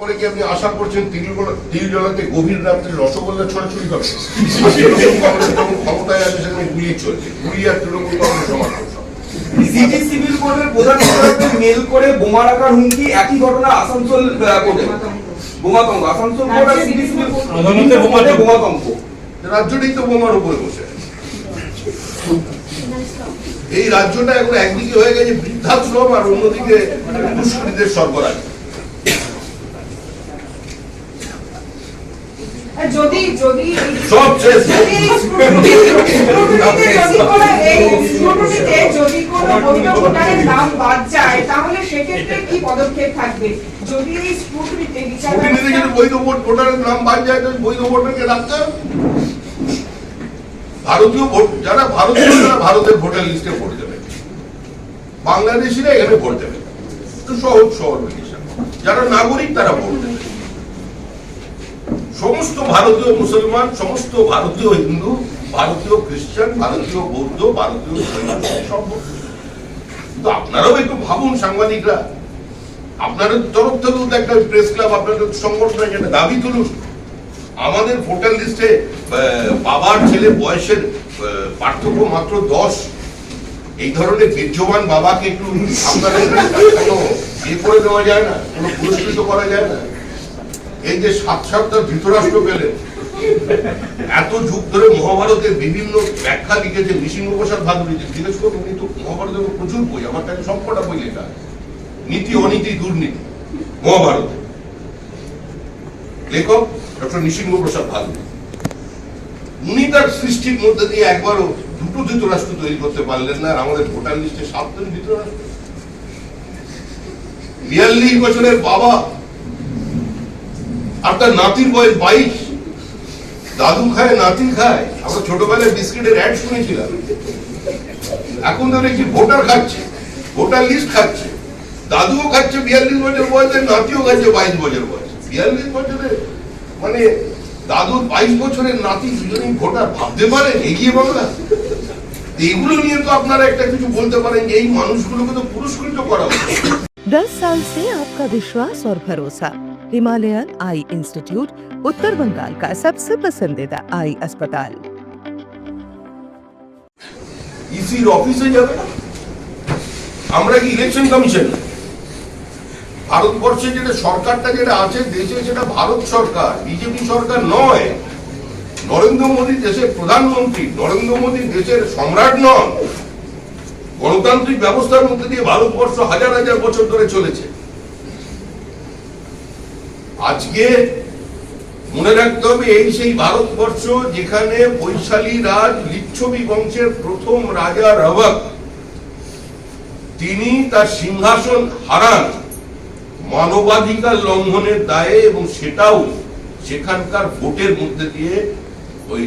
পরে কি আপনি আশা করছেন তিলজলাতে গভীর রাত্রে রসগোল্লা ছড়াছড়ি হবে? ক্ষমতায় আছে সেখানে গুলি চলছে, গুলি আর তৃণমূল কংগ্রেস সমান। সিটি সিভিল কোর্টের প্রধান বিচারপতি মেল করে বোমা রাখার হুমকি, একই ঘটনা আসানসোল কোর্টে বোমাতঙ্ক। আসানসোল কোর্ট আর সিটি সিভিল আদালতে বোমাতঙ্ক। রাজ্যটাই তো বোমার উপরে বসে আছে। এই রাজ্যটা এখন একদিকে হয়ে গেছে বৃদ্ধাশ্রম আর অন্যদিকে দুষ্কৃতীদের সরবরাহ। যদি যদি সব শেষ। যদি কোনো বৈধ ভোটারের নাম বাদ যায় তাহলে সেক্ষেত্রে কি পদক্ষেপ থাকবে? যদি এই স্ক্রুটিনিতে বিচার বৈধ ভোটারের নাম বাদ যায় তো বৈধ ভোটারকে রাখতে হবে। ভারতীয় ভোট যারা ভারতীয় তারা ভারতের ভোটার লিস্টে ভোট দেবে, বাংলাদেশিরা এখানে ভোট দেবে। সহজ সহজ হিসাব। যারা নাগরিক তারা ভোট দেবে। সমস্ত ভারতীয় মুসলমান, সমস্ত ভারতীয় হিন্দু, ভারতীয় খ্রিস্টান, ভারতীয় বৌদ্ধ, ভারতীয় সব। কিন্তু আপনারাও একটু ভাবুন, সাংবাদিকরা আপনাদের তরফ থেকেও একটা প্রেস ক্লাব, আপনাদের সংগঠন একটা দাবি তুলুন। আমাদের ভোটার লিস্টে বাবার ছেলে বয়সের পার্থক্য মাত্র 10। এই ধরনের বীর্যবান বাবাকে একটু আপনাদের ইয়ে করে দেওয়া যায় না, কোনো পুরস্কৃত করা যায় না? এই যে 7 ধৃতরাষ্ট্র পেলেন, এত যুগ ধরে মহাভারতের বিভিন্ন ব্যাখ্যা লিখেছে নৃসিংহপ্রসাদ ভাদুরী। জিজ্ঞেস করুন, কিন্তু মহাভারতের প্রচুর বই, আমার কাছে সবকটা বই লেখা, নীতি অনীতি দুর্নীতি মহাভারতে। লেখক ডক্টর নৃসিংহপ্রসাদ ভাদুরী। উনি তার সৃষ্টির মধ্যে দিয়ে একবারও 2 ধৃতরাষ্ট্র তৈরি করতে পারলেন না। আর আমাদের ভোটার লিস্টে 7 ধৃতরাষ্ট্র। 42 বছরের বাবা, আর তার নাতির বয়স 22। দাদু খায়, নাতি খায়। আমরা ছোটবেলায় বিস্কিটের অ্যাড শুনেছিলাম। এখন তো দেখছি ভোটার খাচ্ছে, ভোটার লিস্ট খাচ্ছে। দাদুও খাচ্ছে 42 বছর বয়সে, নাতিও খাচ্ছে 22 বছর বয়সে। 42 বছরের মানে দাদুর 22 বছরের নাতি দুজনেই ভোটার। ভাবতে পারেন এগিয়ে বাংলা? এগুলো নিয়ে তো আপনারা একটা কিছু বলতে পারেন যে এই মানুষগুলোকে তো পুরস্কৃত করা উচিত। 10 साल से आपका विश्वास और भरोसा। हिमालयन आई इंस्टीट्यूट, उत्तर बंगाल का सबसे पसंदीदा आई अस्पताल। ইসির অফিসে যাবে না? আমরা কি ইলেকশন কমিশন? ভারতবর্ষে যেটা সরকারটা যেটা আছে দেশে, সেটা ভারত সরকার, বিজেপি সরকার নয়। নরেন্দ্র মোদী দেশের প্রধানমন্ত্রী, নরেন্দ্র মোদী দেশের সম্রাট নন। গণতান্ত্রিক ব্যবস্থার মধ্যে দিয়ে ভারতবর্ষ হাজার হাজার বছর ধরে চলেছে। আজকে মনে রাখতে হবে, এই সেই ভারতবর্ষ যেখানে বৈশালী রাজ লিচ্ছবি বংশের প্রথম রাজা রবক, তিনি তার সিংহাসন হারান মানবাধিকার লঙ্ঘনের দায়ে, এবং সেটাও সেখানকার ভোটের মধ্যে দিয়ে ওই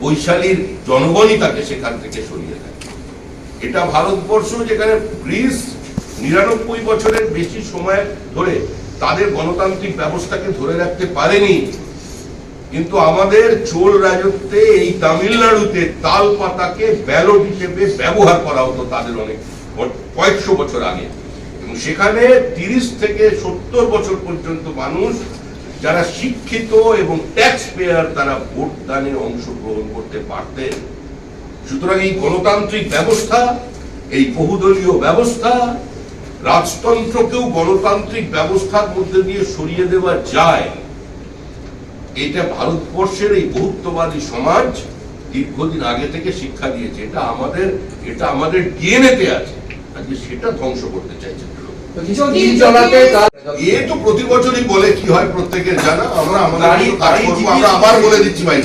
বৈশালীর জনগণই তাকে সেখান থেকে সরিয়ে দেয়। এটা ভারতবর্ষ যেখানে গ্রিস 99 বছরের বেশি সময় ধরে তাদের গণতান্ত্রিক ব্যবস্থাকে ধরে রাখতে পারেনি। কিন্তু আমাদের চোল রাজত্বে এই তামিলনাড়ুতে তাল পাতাকে ব্যালট হিসেবে ব্যবহার করা হতো তাদের অনেক কয়েকশো বছর আগে, এবং সেখানে 30 থেকে 70 বছর পর্যন্ত মানুষ যারা শিক্ষিত এবং ট্যাক্স পেয়ার তারা ভোট দানে অংশগ্রহণ করতে পারতেন। সুতরাং এই গণতান্ত্রিক ব্যবস্থা, এই বহুদলীয় ব্যবস্থা, রাজতন্ত্রকেও গণতান্ত্রিক ব্যবস্থার মধ্যে দিয়ে সরিয়ে দেওয়া যায়, এটা ভারতবর্ষের এই বহুত্ববাদী সমাজ দীর্ঘদিন আগে থেকে শিক্ষা দিয়েছে। এটা আমাদের ডিএনএতে আছে। আজকে সেটা ধ্বংস করতে চাইছে। এ তো প্রতি বছরই বলে, কি হয় প্রত্যেকের জানা। আমরা আবার বলে দিচ্ছি ভাই,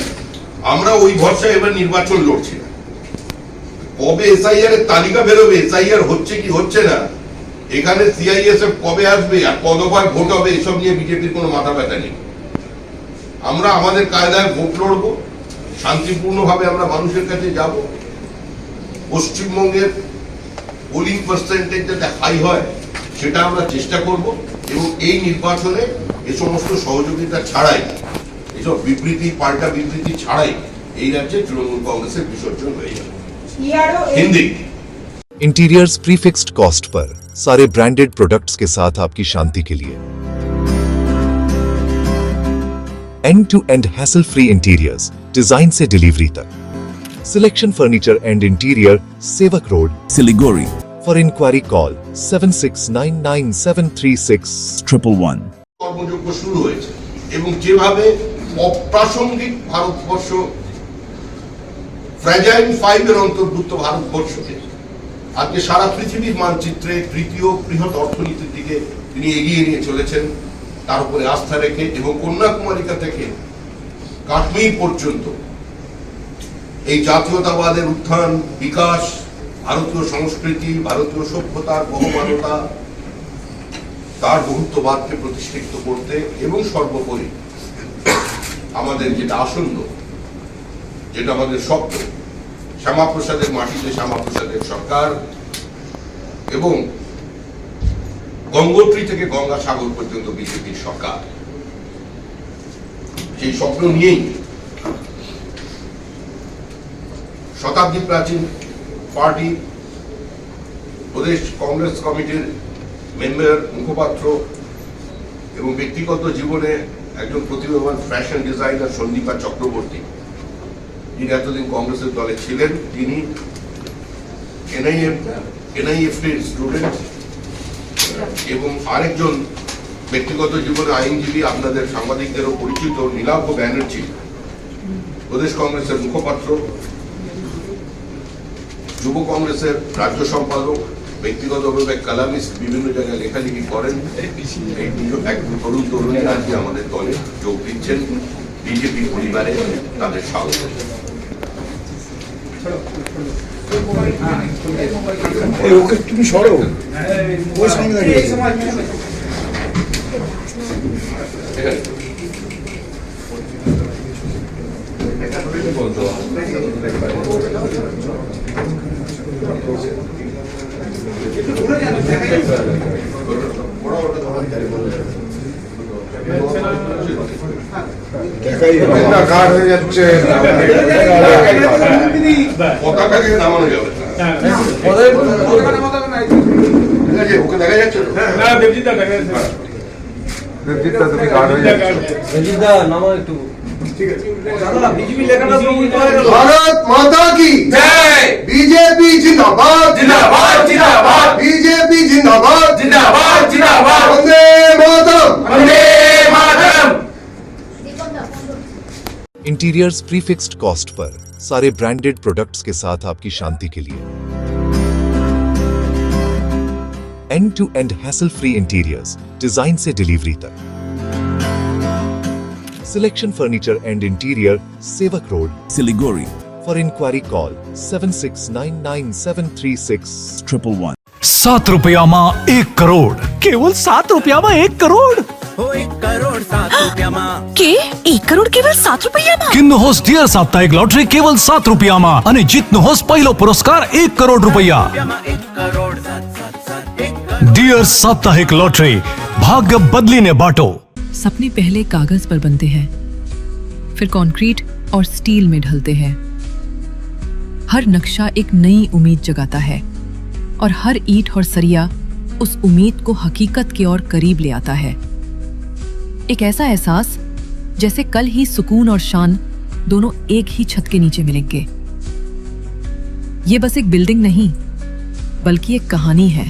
আমরা ওই ভরসায় এবার নির্বাচন লড়ছি না। কবে এসআইআর এর তালিকা বেরোবে, এসআইআর হচ্ছে কি হচ্ছে না, এখানে সিআইএসএফ কবে আসবে আর কতবার ভোট হবে, এসব নিয়ে বিজেপির কোনো মাথা ব্যথা নেই। আমরা আমাদের কায়দায় ভোট লড়বো, শান্তিপূর্ণভাবে আমরা মানুষের কাছে যাব। পশ্চিমবঙ্গের পোলিং পার্সেন্টেজ যাতে হাই হয় সেটা আমরা চেষ্টা করব, এবং এই নির্বাচনে এ সমস্ত সহযোগিতা ছাড়াই, এসব বিবৃতি পাল্টা বিবৃতি ছাড়াই এই রাজ্যে তৃণমূল কংগ্রেসের বিসর্জন হয়ে যাবে। Hindi interiors prefixed cost per सारे ब्रांडेड प्रोडक्ट्स के साथ आपकी शांति के लिए। end-to-end hassle-free interiors, डिजाइन से डिलीवरी तक. Selection Furniture and Interior, Sevak Road, Siliguri, For inquiry call 7699736111. কর্মযজ্ঞ শুরু হয়েছে এবং যেভাবে অপ্রাসঙ্গিক ভারতবর্ষ ফ্র্যাজাইল 5 এর অন্তর্ভুক্ত ভারতবর্ষকে আজকে সারা পৃথিবীর মানচিত্রে তৃতীয় বৃহৎ অর্থনীতির দিকে তিনি এগিয়ে নিয়ে চলেছেন, তার উপরে আস্থা রেখে এবং কন্যাকুমারিকা থেকে কাশ্মীর পর্যন্ত এই জাতীয়তাবাদের উত্থান, বিকাশ, ভারতীয় সংস্কৃতি, ভারতীয় সভ্যতার বহমানতা, তার বহুত্ববাদকে প্রতিষ্ঠিত করতে এবং সর্বোপরি আমাদের যেটা আসন্ন, যেটা আমাদের স্বপ্ন, শ্যামাপ্রসাদের মাটিতে শ্যামাপ্রসাদের সরকার এবং গঙ্গোত্রী থেকে গঙ্গাসাগর পর্যন্ত বিজেপির সরকার, সেই স্বপ্ন নিয়েই শতাব্দী প্রাচীন পার্টি প্রদেশ কংগ্রেস কমিটির মেম্বার, মুখপাত্র এবং ব্যক্তিগত জীবনে একজন প্রতিভাবান ফ্যাশন ডিজাইনার সন্দীপা চক্রবর্তী, যিনি এতদিন কংগ্রেসের দলে ছিলেন, তিনি এনআইএফ এর স্টুডেন্ট এবং আরেকজন ব্যক্তিগত জীবনে আইনজীবী, আপনাদের সাংবাদিকদেরও পরিচিত নীলাভ ব্যানার্জি, প্রদেশ কংগ্রেসের মুখপাত্র, যুব কংগ্রেসের রাজ্য সম্পাদক, ব্যক্তিগতভাবে কালামিস্ট, বিভিন্ন জায়গায় লেখালেখি করেন। এই এক তরুণ তরুণী আজকে আমাদের দলে যোগ দিচ্ছেন, বিজেপি পরিবারে তাদের স্বাগত। তুমি সরো ওই সামনে দাঁড়িয়ে দেখাই না, কার হয়ে যাচ্ছে, পতাকাকে নামানো যাবে না। ঠিক আছে, ওকে দেখা যাচ্ছে তো? দেবজিৎদা তুমি কার হয়ে যাচ্ছে। भारत माता की জয় बीजेपी जिंदाबाद জিন্দাবাদ জিন্দাবাদ बीजेपी जिंदाबाद জিন্দাবাদ জিন্দাবাদ वंदे मातरम বন্দে মাতরম। इंटीरियर्स प्रीफिक्स्ड कॉस्ट पर सारे ब्रांडेड प्रोडक्ट्स के साथ आपकी शांति के लिए. End-to-end hassle-free interiors, डिजाइन से डिलीवरी तक. Selection Furniture and Interior, Sevak Road. Siliguri, For inquiry call 7699736111. 7 रुपयाમાં 1 crore. કેવલ 7 રૂપિયામાં 1 કરોડ. કે 1 કરોડ કેવલ 7 રૂપિયામાં? કિન્નો હોસ ડિયર સાપ્તાહિક લોટરી કેવલ 7 રૂપિયામાં અને જીતનો હોસ પહેલો પુરસ્કાર 1 કરોડ રૂપિયા. ડિયર સાપ્તાહિક લોટરી, ભાગ્ય બદલીને બાટો. सपने पहले कागज पर बनते हैं, फिर कंक्रीट और स्टील में ढलते हैं। हर नक्शा एक नई उम्मीद जगाता है और हर ईंट और सरिया उस उम्मीद को हकीकत की ओर करीब ले आता है। एक ऐसा एहसास जैसे कल ही सुकून और शान दोनों एक ही छत के नीचे मिलेंगे। ये बस एक बिल्डिंग नहीं, बल्कि एक कहानी है,